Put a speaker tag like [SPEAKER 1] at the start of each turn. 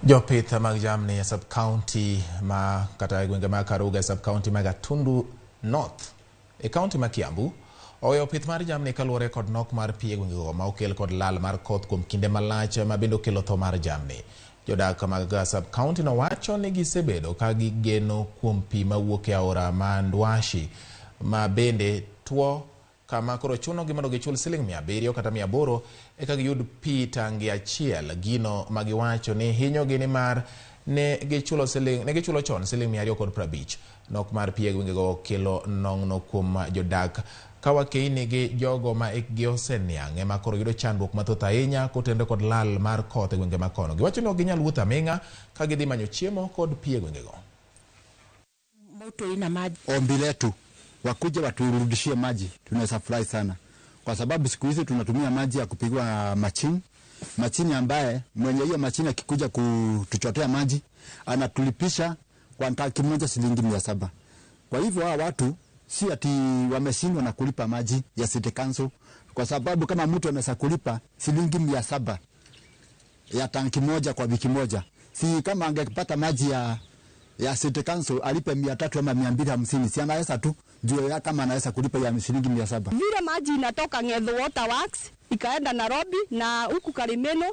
[SPEAKER 1] Jopith mag jamni sub-county ma kata gwenge ma Karuga sub-county ma Gatundu North e county ma Kiambu oweyo pith mar jamni kaluwore kod nok mar pi e gwengego ma okel kod lal mar koth kuom kinde malach ma bende okelo tho mar jamni. Jodak mag sub-county no wacho ni gisebedo ka gigeno kuom pi mawuok e aora ma Ndwashi ma bende tuo kama koro chuno gi mondo gichul Sh700 kata 800 eka giyud pi tangi achiel. Gino magiwacho ni hinyogi ni mar ne gichulo chon Sh250. Nok mar pi e gwengego kelo nong'no kuom jodak kawakeini gi jogo ma ikgi oseniang' ema koro yudo chandruok mathoth ahinya kotende kod lal mar koth e gwenge ma kono. Giwacho ni ok ginyal wuotho aming'a ka gidhi manyo chiemo kod pi e gwengego.
[SPEAKER 2] Moto ina maji.
[SPEAKER 3] Ombi letu wakuje waturudishie maji, tunaweza furahi sana kwa sababu siku hizi tunatumia maji ya kupigwa machini ambaye mwenye hiyo machini akikuja kutuchotea maji anatulipisha kwa tanki moja shilingi 700. Kwa hivyo hawa watu si ati wameshindwa na kulipa maji ya City Council, kwa sababu kama mtu anaweza kulipa shilingi 700 ya tanki moja kwa wiki moja, si kama angepata maji ya City Council alipe 300 ama 250, si anaweza tu juu ya kama anaweza kulipa ya shilingi 700.
[SPEAKER 2] Vile maji inatoka Ng'etho Water Works ikaenda Nairobi na huku Karimeno